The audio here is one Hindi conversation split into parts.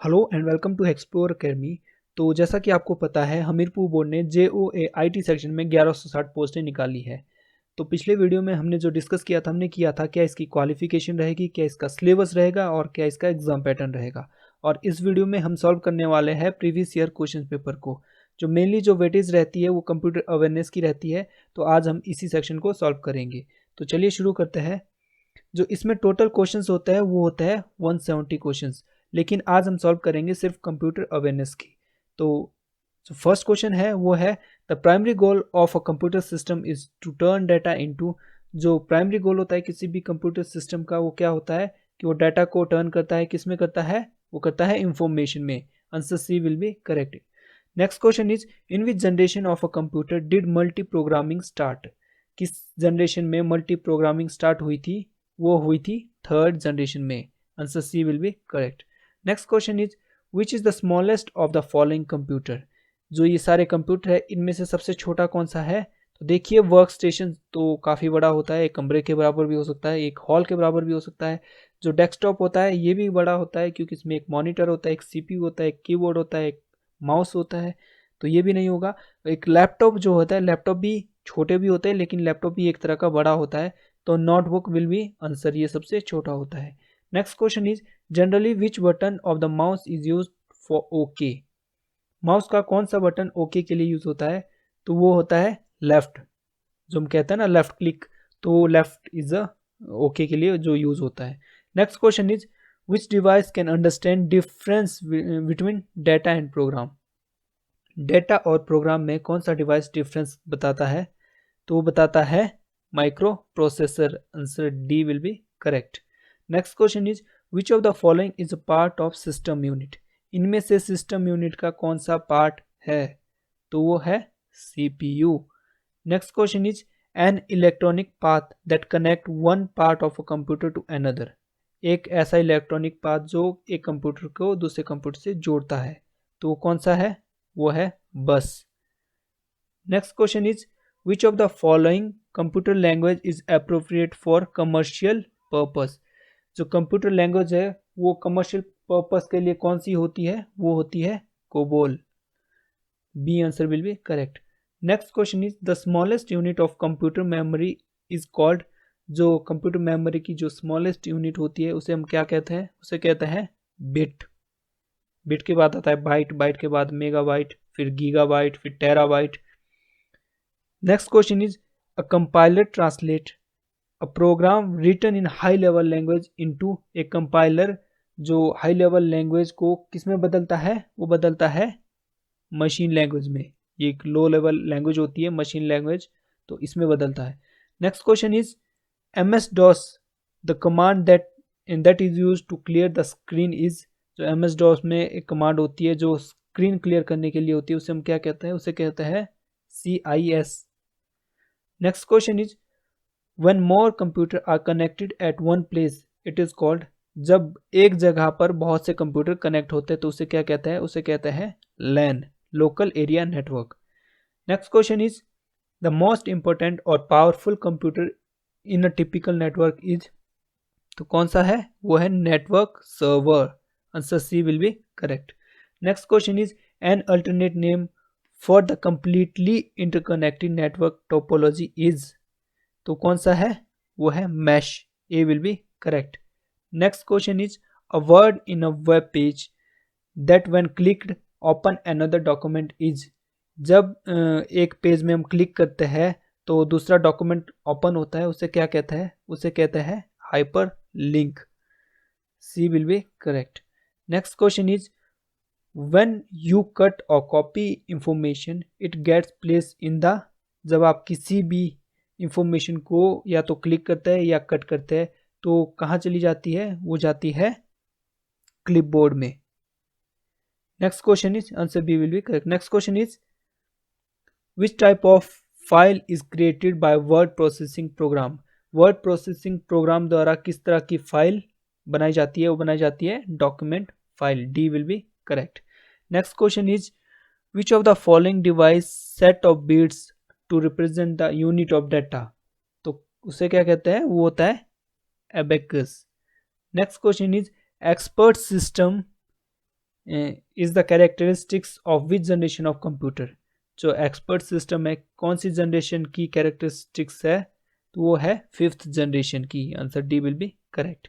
Hello and welcome to explore academy. तो जैसा कि आपको पता है, हमीरपुर बोर्ड ने JOA IT सेक्शन में 1160 पोस्टें निकाली है। तो पिछले वीडियो में हमने जो डिस्कस किया था, हमने किया था क्या इसकी क्वालिफिकेशन रहेगी, क्या इसका सिलेबस रहेगा और क्या इसका एग्जाम पैटर्न रहेगा। और इस वीडियो में हम सॉल्व करने वाले हैं प्रीवियस ईयर क्वेश्चन पेपर को, जो मेनली जो वेटेज रहती है वो कंप्यूटर अवेयरनेस की रहती है। तो आज हम इसी सेक्शन को सॉल्व करेंगे। तो चलिए शुरू करते हैं। जो इसमें टोटल क्वेश्चंस होता है वो होता है 170 क्वेश्चंस, लेकिन आज हम सॉल्व करेंगे सिर्फ कंप्यूटर अवेयरनेस की। तो जो फर्स्ट क्वेश्चन है वो है the primary goal of a computer system is to turn data into. जो प्राइमरी गोल होता है किसी भी कंप्यूटर सिस्टम का, वो क्या होता है कि वो डाटा को टर्न करता है, किस में करता है, वो करता है इंफॉर्मेशन में। Answer C will be correct. Next question is in which generation of a computer did multi programming start. किस जनरेशन में मल्टी प्रोग्रामिंग स्टार्ट हुई थी? वो हुई थी थर्ड जनरेशन में। Answer C will be correct. Next question is which is the smallest of the following computer. जो ये सारे कंप्यूटर है इनमें से सबसे छोटा कौन सा है? तो देखिए, वर्क स्टेशन तो काफ़ी बड़ा होता है, एक कमरे के बराबर भी हो सकता है, एक हॉल के बराबर भी हो सकता है। जो डेस्कटॉप होता है ये भी बड़ा होता है, क्योंकि इसमें एक मॉनिटर होता है, एक CPU होता है, एक कीबोर्ड होता है, एक माउस होता है। तो ये भी नहीं होगा। एक लैपटॉप जो होता है, लैपटॉप भी छोटे भी होते हैं, लेकिन लैपटॉप भी एक तरह का बड़ा होता है। तो नोटबुक विल बी आंसर, ये सबसे छोटा होता है। Next question is generally which button of the mouse is use for okay. Mouse का कौन सा बटन ओके के लिए यूज होता है? तो वो होता है लेफ्ट। जो हम कहते हैं ना लेफ्ट क्लिक, तो लेफ्ट इज अ ओके के लिए जो यूज होता है। Next question is which device can understand difference between data and program. Data और प्रोग्राम में कौन सा डिवाइस डिफरेंस बताता है? तो वो बताता है micro processor. Answer D will be correct. Next question is which of the following is a part of system unit. इनमें से सिस्टम यूनिट का कौन सा पार्ट है? तो वो है CPU। Next question is an electronic path that connect one part of a computer to another. एक ऐसा इलेक्ट्रॉनिक पाथ जो एक कंप्यूटर को दूसरे कंप्यूटर से जोड़ता है, तो वो कौन सा है? वो है बस। Next question is which of the following computer language is appropriate for commercial purpose. जो कंप्यूटर लैंग्वेज है वो कमर्शियल पर्पस के लिए कौन सी होती है? वो होती है COBOL. B answer will be correct. Next question is the smallest unit of computer memory is called. जो कंप्यूटर मेमोरी की जो स्मॉलेस्ट यूनिट होती है उसे हम क्या कहते हैं? उसे कहते हैं बिट। बिट के बाद आता है बाइट, बाइट के बाद मेगाबाइट, फिर गीगाबाइट, फिर terabyte. Next question is a compiler translate a program written in high level language into. A compiler जो हाई लेवल लैंग्वेज को किस में बदलता है? वो बदलता है मशीन लैंग्वेज में। ये एक लो लेवल लैंग्वेज होती है मशीन लैंग्वेज, तो इसमें बदलता है। Next question is MS-DOS the command that is use to clear the screen is. जो MS-DOS में एक कमांड होती है जो स्क्रीन क्लियर करने के लिए होती है, उसे हम क्या कहते हैं? उसे कहते हैं CIS। Next question is when more computer are connected at one place it is called. जब एक जगह पर बहुत से कंप्यूटर कनेक्ट होते हैं तो उसे क्या कहते हैं? उसे कहते हैं LAN, local area network. Next question is the most important और powerful computer in a typical network is. तो कौन सा है? वो है network server. Answer C will be correct. Next question is an alternate name for the completely interconnected network topology is. तो कौन सा है? वो है mesh. A will be correct. Next question is a word in a web page that when clicked open another document is. जब एक पेज में हम क्लिक करते हैं तो दूसरा डॉक्यूमेंट ओपन होता है, उसे क्या कहता है? उसे कहते हैं hyperlink. C will be correct. Next question is when you cut और copy information it gets place in the. जब आप किसी भी इंफॉर्मेशन को या तो क्लिक करते हैं या कट करते हैं तो कहाँ चली जाती है? वो जाती है क्लिपबोर्ड में। Next question is answer B will be correct. Next question is which type of file is created by word processing program. Word processing program द्वारा किस तरह की फाइल बनाई जाती है? वो बनाई जाती है document file. D will be correct. Next question is which of the following device set of bits to represent the unit of data. तो उसे क्या कहते हैं? वो होता है abacus. Next question is expert system is the characteristics of which generation of computer. जो एक्सपर्ट सिस्टम है कौन सी जनरेशन की कैरेक्टरिस्टिक्स है, तो वो है 5th जनरेशन की। Answer D will be correct.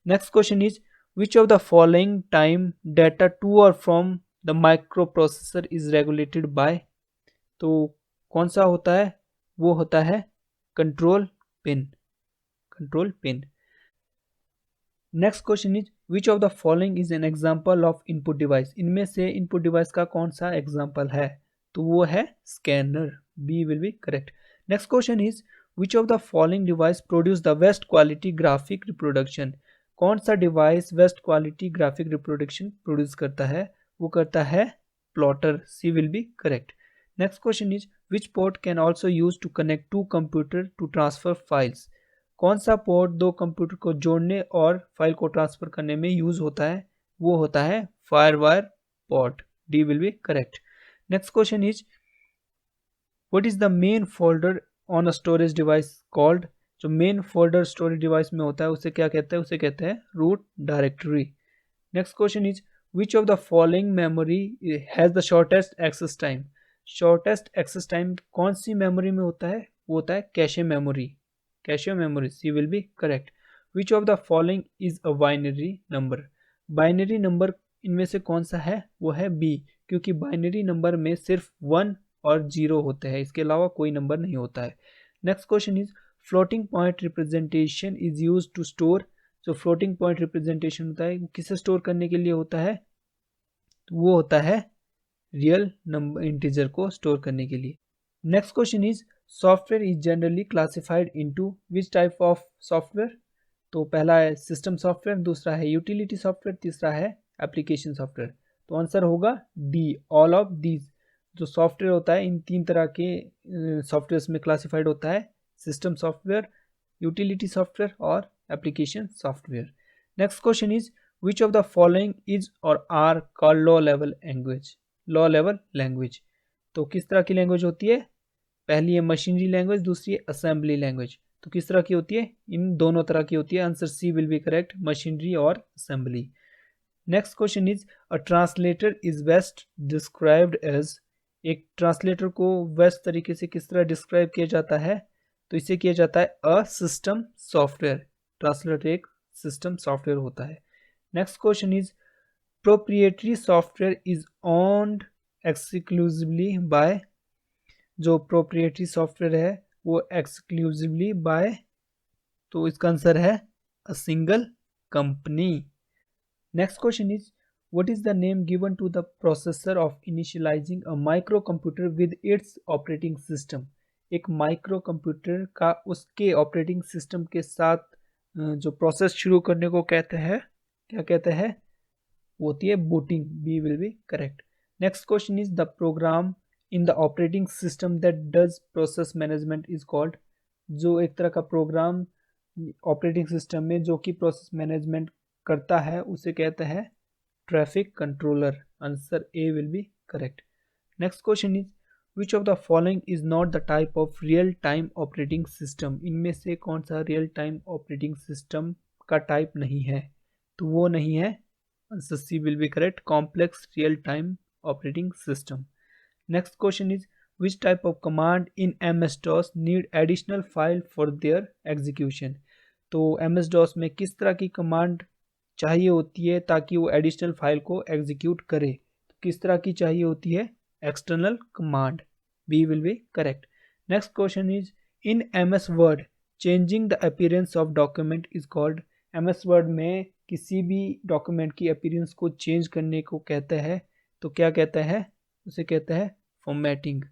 Next question is which of the following time data to और from the microprocessor is regulated by. तो कौन सा होता है, वो होता है control pin, control pin. Next question is which of the following is an example of input device. इनमें से इनपुट डिवाइस का कौन सा एग्जांपल है, तो वो है scanner, B will be correct. Next question is which of the following device produce the best quality graphic reproduction. कौन सा device best quality graphic reproduction produce करता है, वो करता है plotter, C will be correct. Next question is which port can also use to connect to computer to transfer files. कौन सा पोर्ट दो कंप्यूटर को जोड़ने और फाइल को ट्रांसफर करने में यूज होता है, वो होता है FireWire port, D will be correct. Next question is what is the main folder on a storage device called. जो मेन फोल्डर स्टोरेज डिवाइस में होता है उसे क्या कहते हैं, उसे कहते हैं root directory. Next question is which of the following memory has the shortest access time. Shortest access time कौन सी मेमोरी में होता है, वो होता है cache memory, cache memory, C will be correct. Which of the following is a binary number. Binary number इनमें से कौन सा है, वो है बी, क्योंकि बाइनरी नंबर में सिर्फ 1 और 0 होते हैं, इसके अलावा कोई नंबर नहीं होता है। Next question is floating point representation is use to store. जो फ्लोटिंग पॉइंट रिप्रेजेंटेशन होता है वो किसे स्टोर करने के लिए होता है, तो वो होता है रियल नंबर इंटीजर को स्टोर करने के लिए। Next question is software is generally classified into which type of software. तो पहला है सिस्टम सॉफ्टवेयर, दूसरा है यूटिलिटी सॉफ्टवेयर, तीसरा है एप्लीकेशन सॉफ्टवेयर। तो आंसर होगा डी, ऑल ऑफ दीज। जो सॉफ्टवेयर होता है इन 3 तरह के सॉफ्टवेयर में क्लासिफाइड होता है, सिस्टम सॉफ्टवेयर, यूटिलिटी सॉफ्टवेयर और application software. Next question is which of the following is और are called low level language. Low level language तो किस तरह की लैंग्वेज होती है, पहली है मशीनरी लैंग्वेज, दूसरी है असेंबली लैंग्वेज। तो किस तरह की होती है, इन दोनों तरह की होती है। Answer C will be correct, machinery और assembly. Next question is a translator is best described as. एक ट्रांसलेटर को बेस्ट तरीके से किस तरह डिस्क्राइब किया जाता है, तो इसे किया जाता है अ सिस्टम सॉफ्टवेयर। ट्रांसलेटर एक सिस्टम सॉफ्टवेयर होता है। Next question is proprietary software is owned exclusively by. जो प्रोप्रिएटरी सॉफ्टवेयर है वो एक्सक्लूसिवली बाय, तो इसका आंसर है a single company. Next question is what is the name given to the processor of initializing a microcomputer with its operating system. एक माइक्रो कंप्यूटर का उसके ऑपरेटिंग सिस्टम के साथ जो प्रोसेस शुरू करने को कहते हैं, क्या कहते हैं, वो होती है booting, B will be correct. Next question is the program in the operating system that does process management is called. जो एक तरह का प्रोग्राम ऑपरेटिंग सिस्टम में जो कि प्रोसेस मैनेजमेंट करता है उसे कहते हैं traffic controller. Answer A will be correct. Next question is which of the following is not the type of real time operating system. इनमें से कौन सा रियल टाइम ऑपरेटिंग सिस्टम का टाइप नहीं है, तो वो नहीं है, answer C will be correct, complex real time operating system. Next question is which type of command in MS-DOS need additional file for their execution। तो MS-DOS में किस तरह की कमांड चाहिए होती है ताकि वो एडिशनल फाइल को एग्जीक्यूट करे, तो किस तरह की चाहिए होती है, external command, B will be correct. Next question is in MS Word changing the appearance of document is called. MS Word में किसी भी डॉक्यूमेंट की अपीयरेंस को चेंज करने को कहते हैं, तो क्या कहता है, उसे कहते हैं formatting.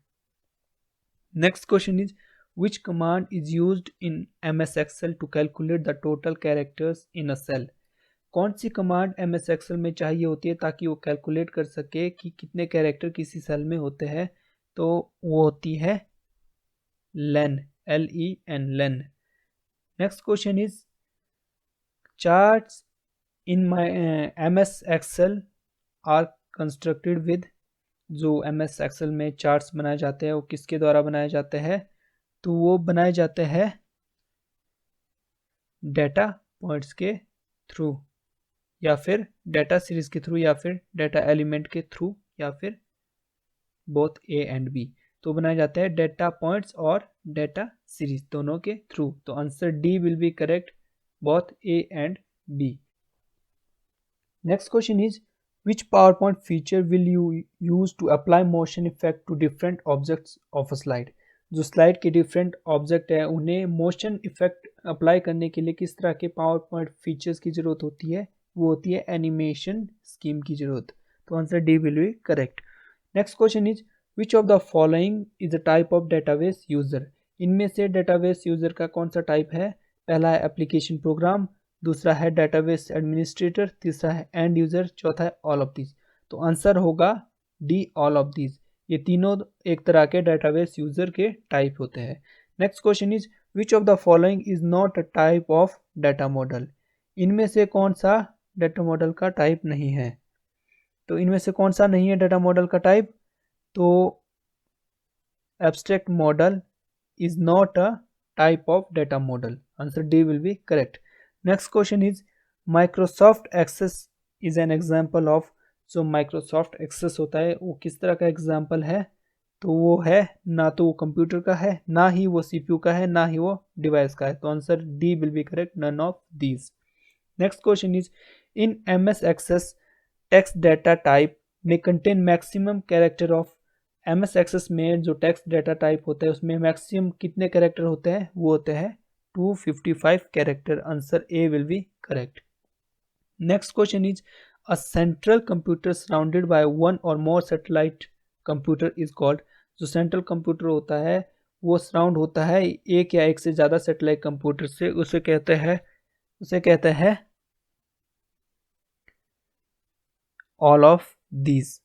Next question is which command is used in MS Excel to calculate the total characters in a cell। कौन सी कमांड MS Excel में चाहिए होती है ताकि वो कैलकुलेट कर सके कि कितने कैरेक्टर किसी सेल में होते हैं, तो वो होती है len, LEN, len। Next question is charts in my MS Excel are constructed with. जो MS Excel में चार्ट्स बनाए जाते हैं वो किसके द्वारा बनाए जाते हैं, तो वो बनाए जाते हैं डेटा पॉइंट्स के थ्रू। या फिर डाटा सीरीज के थ्रू या फिर डाटा एलिमेंट के थ्रू या फिर बोथ ए एंड बी। तो बनाया जाता है डाटा पॉइंट्स और डाटा सीरीज दोनों के थ्रू। तो answer D will be correct, both A and B. Next question is which PowerPoint feature will you use to apply motion effect to different objects of a slide? जो स्लाइड के डिफरेंट ऑब्जेक्ट है उन्हें मोशन इफेक्ट अप्लाई करने के लिए किस तरह के पावर पॉइंट फीचर्स की जरूरत होती है? वो होती है एनिमेशन स्कीम की जरूरत। तो answer D will be correct. Next question is which of the following is a type of database user? इनमें से डेटाबेस यूजर का कौन सा टाइप है? पहला है एप्लीकेशन प्रोग्राम, दूसरा है डेटाबेस एडमिनिस्ट्रेटर, तीसरा है एंड यूजर, चौथा है ऑल ऑफ दिस। तो आंसर होगा डी, ऑल ऑफ दिस। ये तीनों एक तरह के डेटाबेस यूजर के टाइप होते हैं। Next question is which of the following is not a type of data model? इनमें से कौन सा डाटा मॉडल का टाइप नहीं है? तो इनमें से कौन सा नहीं है डाटा मॉडल का टाइप? तो abstract model is not a type of data model. Answer D will be correct. Next question is Microsoft Access is an example of. जो माइक्रोसॉफ्ट एक्सेस होता है वो किस तरह का एग्जाम्पल है? तो वो है ना तो वो कंप्यूटर का है, ना ही वो सीपीयू का है, ना ही वो डिवाइस का है। तो answer D will be correct, none of these. Next question is in MS Access text data type में contain maximum character of. MS Access में जो टेक्स्ट डाटा टाइप होता है उसमें मैक्सिमम कितने कैरेक्टर होते हैं? वो होते हैं 255 character. Answer A will be correct. Next question is a central computer surrounded by one और मोर सैटेलाइट कंप्यूटर इज कॉल्ड। जो सेंट्रल कंप्यूटर होता है वो सराउंड होता है एक या एक से ज़्यादा सैटेलाइट कंप्यूटर से, उसे कहते हैं ऑल ऑफ दीज।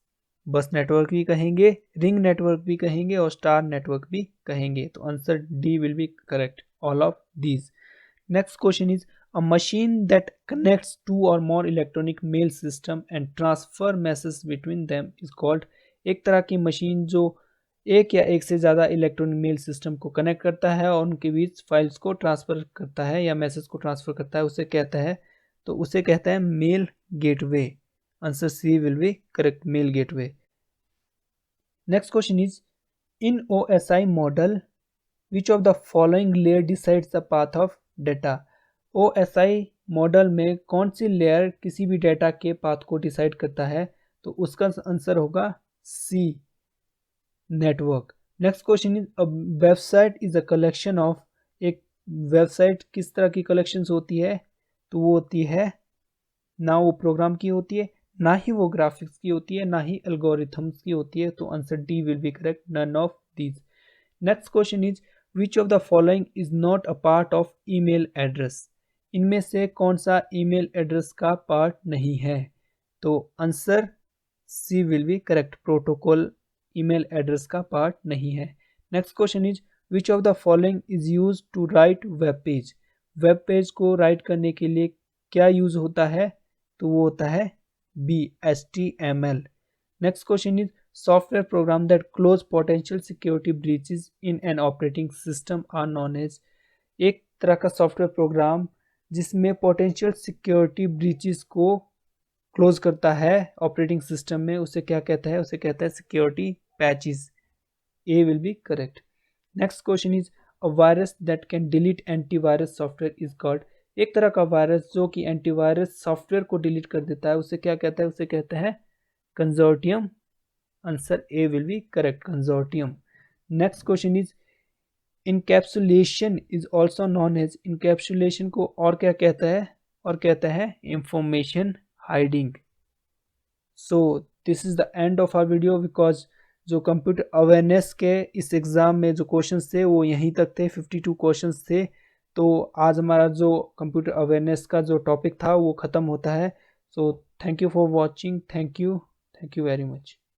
बस नेटवर्क भी कहेंगे, रिंग नेटवर्क भी कहेंगे और स्टार नेटवर्क भी कहेंगे। तो answer D will be correct, all of these. Next question is a machine that connects to और more electronic mail system and transfer message between them is called. एक तरह की मशीन जो एक या एक से ज़्यादा इलेक्ट्रॉनिक मेल सिस्टम को कनेक्ट करता है और उनके बीच फाइल्स को ट्रांसफ़र करता है या मैसेज को ट्रांसफ़र करता है, उसे कहता है mail gateway. Answer C will be correct, mail gateway. Next question is in OSI model which of the following layer decides the path of data? OSI model में कौन सी लेयर किसी भी डेटा के पाथ को डिसाइड करता है? तो उसका आंसर होगा C, network. Next question is a website is a collection of. एक वेबसाइट किस तरह की कलेक्शंस होती है? तो वो होती है ना वो प्रोग्राम की होती है, ना ही वो ग्राफिक्स की होती है, ना ही एल्गोरिथम्स की होती है। तो answer D will be correct, none of these. Next question is which of the following is not a part of email address? इनमें से कौन सा ईमेल एड्रेस का पार्ट नहीं है? तो answer C will be correct, protocol email address का पार्ट नहीं है। Next question is which of the following is use to write web page? Web page को राइट करने के लिए क्या यूज होता है? तो वो होता है B, HTML। Next question is software program that close potential security breaches in an operating system are known as. एक तरह का सॉफ्टवेयर प्रोग्राम जिसमें पोटेंशियल सिक्योरिटी ब्रीचेस को क्लोज करता है ऑपरेटिंग सिस्टम में, उसे क्या कहता है? उसे कहता है security patches. A will be correct. Next question is a virus that can delete antivirus software is called. एक तरह का वायरस जो कि एंटीवायरस सॉफ्टवेयर को डिलीट कर देता है उसे क्या कहता है? उसे कहता है consortium. Answer A will be correct, consortium. Next question is encapsulation is also known as. Encapsulation को और क्या कहता है? और कहता है information hiding. So this is the end of our video, because जो कंप्यूटर अवेयरनेस के इस एग्ज़ाम में जो क्वेश्चंस थे वो यहीं तक थे, 52 क्वेश्चंस थे। तो आज हमारा जो कंप्यूटर अवेयरनेस का जो टॉपिक था वो ख़त्म होता है। So thank you for watching, thank you very much.